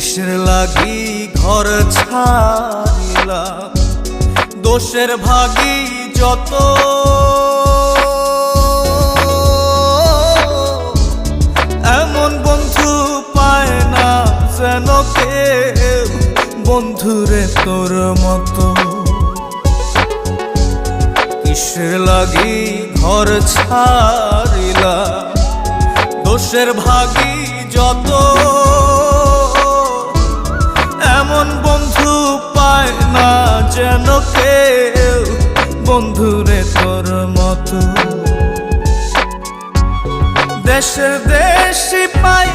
কিসের লাগি ঘর ছাড়িলাম, দোষের ভাগী যত, এমন বন্ধু পায় না যেন কেউ, বন্ধুরে তোর মতো। কিসের লাগি ঘর ছাড়িলাম, দোষের ভাগী যত, এমন বন্ধু পায় না যেন কেউ, বন্ধুরে তোর মতো। দেশের দেশি পায়